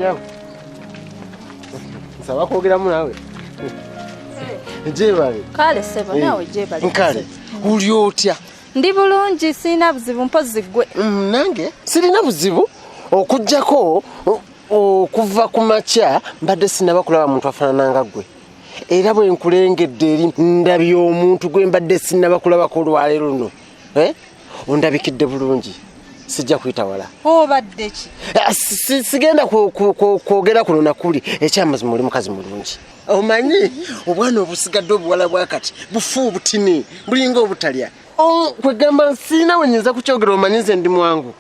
Yabo. Nsaba kwogeramu nawe. Jebale. Kale sebo nawe jebale. Nkale. Uli otya? Ndi bulungi sina buzibu mpozi gwe. Nange sirina buzibu okujjako okuva ku makya mbadde sinaba kulaba muntu afaanana nga ggwe. Era bwe nkulengedde eri ndabye omuntu gwe mbadde sinaba kulabako olwaleero luno. Ondabikidde bulungi. Sijja kuyita wala. Obadde ki? Sigenda kwogera kuno nakuli ekyamazima oli mukazi mulungi. Omanyi obwana obusigadde obuwala bwakati bufu butini bulinga obutalya. Kwegamba sina wenyinza kukyogera omanyi nze ndi mwangu.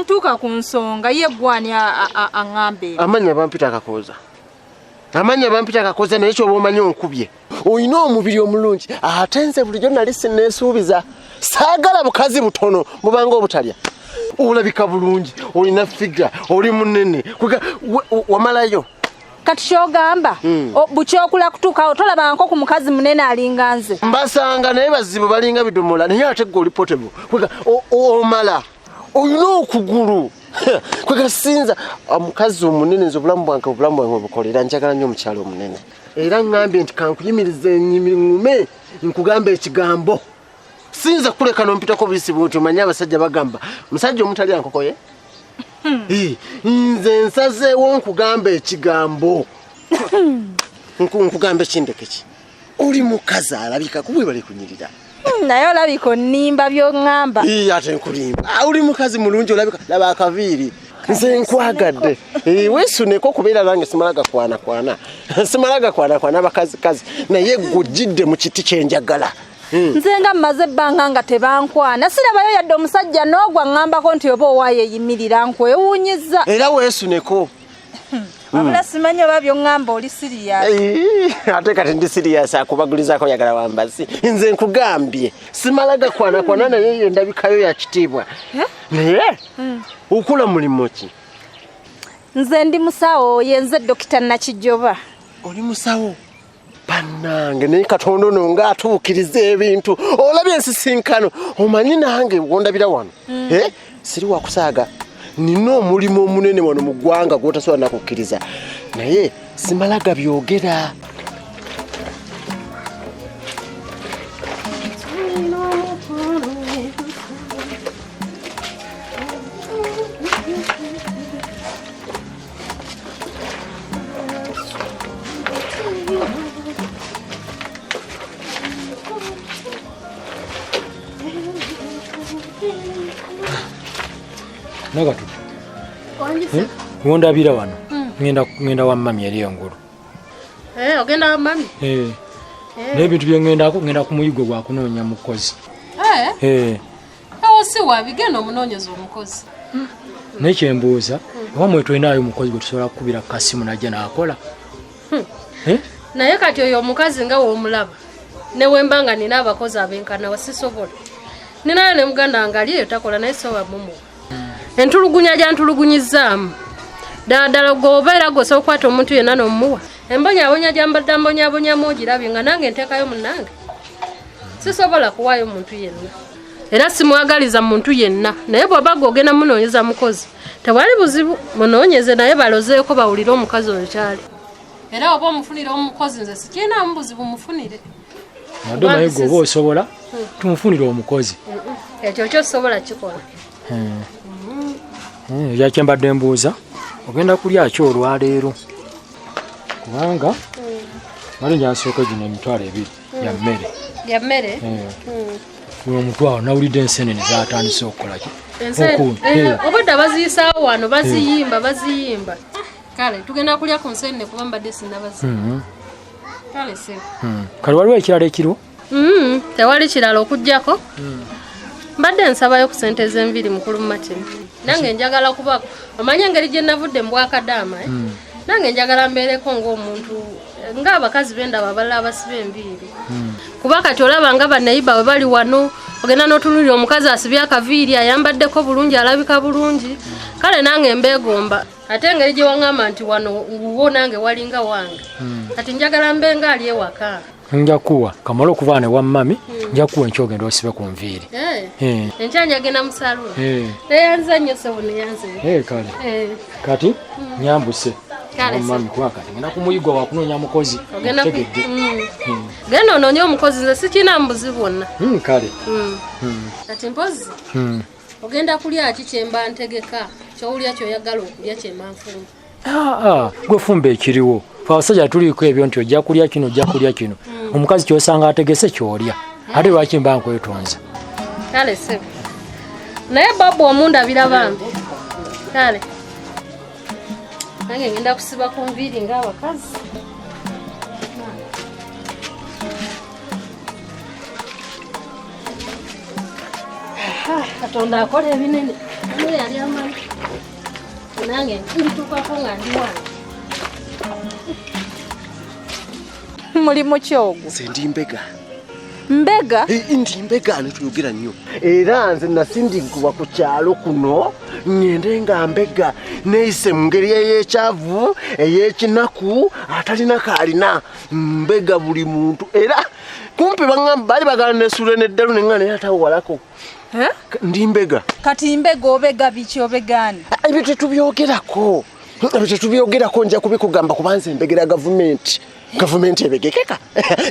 Tuuka ku nsonga ye gwani aŋŋambe. Amanya bampita akakoza. Amanya bampita akakoza naye kyoba omanyi onkubye. Oyina omubiri omulungi ate nze bulijjo nali sinneesuubiza. Saagala bukazi butono bubanga obutalya. Olabika bulungi, olina figa, oli munene. Wamalayo. Kati kyogamba bukyokula kutuuka otolaba nko ku mukazi munene alinga nze. Mbasanga naye bazibu balinga bidomola naye ate gwe oli potable. Omala. Oyina okugulu. Kwega sinza omukazi omunene nze obulamu bwange obukolera njagala nnyo omukyalo omunene. Era ngambye nti kankuyimiriza ennyume nkugamba ekigambo. Sinza kuleka nompitako bisibu nti omanyi abasajja bagamba musajja omutali ankokoye. Nze nsazeewo nkugamba ekigambo. Nkugamba ekindeke ki. Oli mukazi alabika kubwe bali kunyirira. Naye olabika onnimba by'oŋŋamba. Ate nkulimba. Oli mukazi mulungi olabika laba akaviiri. Nze nkwagadde. Weesuneko kubeera nange simalaga kwana. Simalaga kwana bakazi. Naye gujjidde mu kiti kyenjagala. Nze nga mmaze ebbanga nga tebankwana sirabayo yadde omusajja n'ogwa ŋŋambako nti oba owaayo eyimirira nkwewuunyiza. Era weesuneko. Wabula simanyi oba by'oŋŋamba oli siriyasi. Ate kati ndi siriyasi akubagulizaako yagala wambazi. Nze nkugambye simalaga kwana naye yo ndabikayo ya kitiibwa. Naye okula mulimu ki? Nze ndi musawo yenze Dokita Nakijjoba. Oli musawo? Bannange naye Katonda ono ng'atuukiriza ebintu. Olabye ensisinkano omanyi nange wondabira wano. Siri wakusaaga. Nina omulimu omunene wano mu ggwanga gw'otasobola nakukkiriza. Naye simalaga byogera. Nagatu. Wondabira wano. Ngenda wa mami yali engulu. Ogenda wa mami? N'ebintu bye ngenda ku muyigo gwa kunoonya mukozi. Si wabigenda omunoonyeza omukozi. Nekyembuuza wamwe tulinayo omukozi gwe tusobola kukubira kasimu najja n'akola. Naye kati oyo omukazi nga w'omulaba ne wembanga nina abakozi abenkana wasisobola. Ninayo ne muganda nga aliyo takola naye soba mumu. Entulugunya gyantulugunyizaamu. Ddala gwobeera gwe osobola omuntu yenna n'omuwa. Embonyabonya gyambonyaabonyamu ogirabye nga nange nteekayo munnange. Sisobola kuwaayo muntu yenna. Era simwagaliza muntu yenna. Naye bw'oba ogenda munoonyeza mukozi tewali buzibu munoonyeze naye balozeeko bawulire omukazi oyo kyali. Era oba omufunire omukozi nze sikirinamu buzibu mufunire. Nadde naye gwe oba osobola tumufunire omukozi. Ekyo kyosobola kikola. Yakye mbadde mbuuza ogenda kulya ki olwaleero kubanga mali nyansooka gino emitwalo 2 ya mmere. Omutwalo nawulidde ensenene zatandise okukola ki obadde baziyisaawo wano baziyimba. Kale tugenda kulya ku nsenene kuba mbadde sinnabaziyimba. Kale se kale waliwo ekirala ekiriwo? Tewali kirala okuggyako. Mbadde nsabayo ku ssente z'enviri mukulu Martin. Nange njagala kubako. Omanya engeri gye navudde mu Bwakadaama. Nange njagala mbeereko ng'omuntu ng'abakazi b'endaba abalala abasiba enviiri. Kuba kati olaba nga bannayiba bwe bali wano ogenda n'otunuulira omukazi asibye akaviiri ayambaddeko bulungi alabika bulungi. Kale nange mbeegomba. Ate engeri gye waŋŋamba nti wano wo nange walinga wange. Kati njagala mbe ng'ali ewaka. Nja kuwa kamala okuva ne wa mami nja kuwa ekyogenda osibe ku nviiri. Enkyanja agenda mu saluni. Teyanza nnyo ssebo ne yanze. Kale. Kati nyambuse. Mami kwakati ngenda kumuyigwa wakunoonya mukozi. Tegedde. Genda onoonye omukozi nze sikina mbuzi bwonna. Kale. Kati mpozi. Ogenda kulya ki kyemba ntegeka kyowulya kyoyagala okulya kyemba nfumba. Gwe fumba ekiriwo. Fe abasajja tuliko ebyo nti ojja kulya kino ojja kulya kino. Omukazi kyosanga ategese kyolya. Ate lwaki mba nkwetonza. Kale sebo. Naye babu omundabira bambi. Kale. Nange ngenda kusiba ku nviiri ng'abakazi. Katonda akola ebinene. Naye yali amanyi. Nange ntuukako nga ndi wange. Mulimu kyogo. Nze ndi mbega. Mbega? Ndi mbega netuyogera nnyo. Era nze nasindikibwa ku kyalo kuno ngende nga mbega neeyise mu ngeri ey'ekyavu ey'ekinaku atalina kaalina mbega buli muntu. Era kumpi baŋŋamba baali bagala nesula n'eddalu ne nga naye atawalako. Ndi mbega. Kati mbega obega biki obegaani? Ebyo tetubyogerako. Ebyo tetubyogerako nja kubikugamba kuba nze mbegera gavumenti. Gavumenti ebegekeka.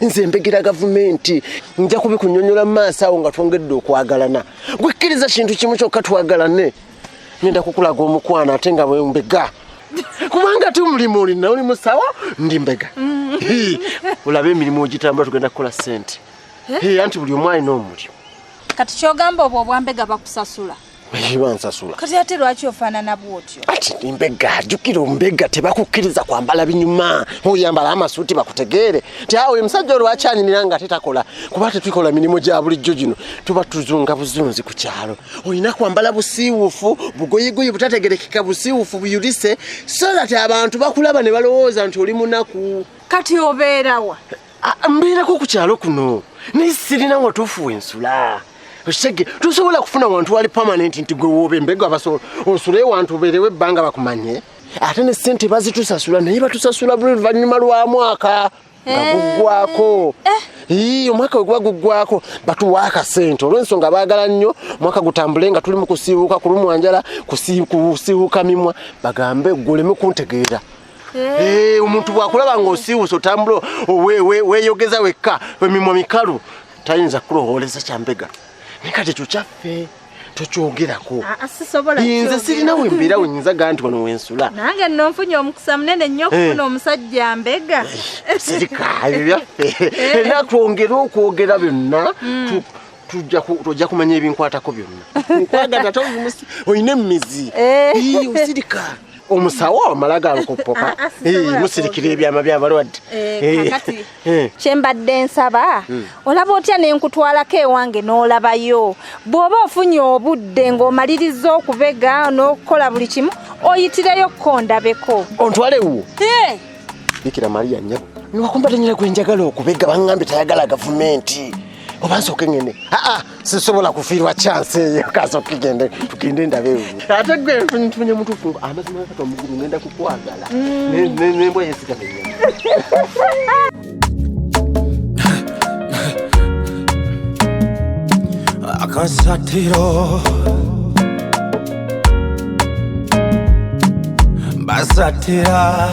Nze mbegera gavumenti. Nja kubikunyonyola mu maaso awo nga twongedde okwagalana. Gwekkiriza kintu kimu kyokka twagalane. Ngenda kukulaga omukwana ate nga bwe mbega. Kubanga ate omulimu olina oli musawo ndi mbega. Olabe emirimu ogitambula tugenda kukola ssente. Anti buli omu alina omuliro. Kati kyogamba obwo obwambega bakusasula. Bansasula. Kati ate lwaki ofaanana bw'otyo? Ati mbega jjukira ombega tebakukkiriza kwambala binyuma. Oyambala amasuuti bakutegeere. Awo omusajja olwaki anyinira nga tetakola kuba tetwikola mirimu gya bulijjo gino tuba tuzunga buzunzi ku kyalo. Olina kwambala busiiwuufu bugoyigoyi butategerekeka busiiwuufu buyulise so that abantu bakulaba ne balowooza nti oli munaku. Kati obeerawa? Mbeerako ku kyalo kuno naye sirina nga tuufu ensula. Oshege tusobola kufuna wantu wali permanent nti gwe wobe mbega abaso osule wantu berewe banga bakumanye ate ne sente bazitusasula naye batusasula buluvannyuma lwa mwaka gugwako omwaka gugwako batuwaaka sente olw'ensonga baagala nnyo mwaka gutambule nga tuli mu kusiiwuuka ku lumwanjala kusiiwuuka mimwa bagambe goleme kuntegeera. Omuntu bwakulaba ng'osiiwuusa otambula weeyogeza wekka emimwa mikalu tayinza kulowooleza kyambega. Nikati kyaffe tokyogerako. Nze sirina wembeera wenyinza gaa nti wano wensula. Nange nno nfunye omukisa munene nnyo okufuna omusajja mbega. Sirika ebyo byaffe. Era twongera okwogera byonna tujja kumanya ebinkwatako byonna. Nkwagala oyina emmizi. Osirika. Omusawo amalaga alokoppoka. Musirikira ebyama by'abalwadde. Kakati kyembadde nsaba olaba otya ne nkutwalako ewange n'olabayo. Bw'oba ofunye obudde ng'omaliriza okubega n'okukola buli kimu oyitireyo kondabeko. Ontwalewo? Bikira Maria nnyo. Niwakumba tenyera gwenjagala okubega baŋŋambe tayagala gavumenti. Oba nsooke ngende. Sisobola kufiirwa chance eyo kasooke tugende ndabeewo. Ate gwe nfunye mutuufu amazima gakata omugulu ngenda kukwagala. Nembwa yesigamenya. Akasatiro basatira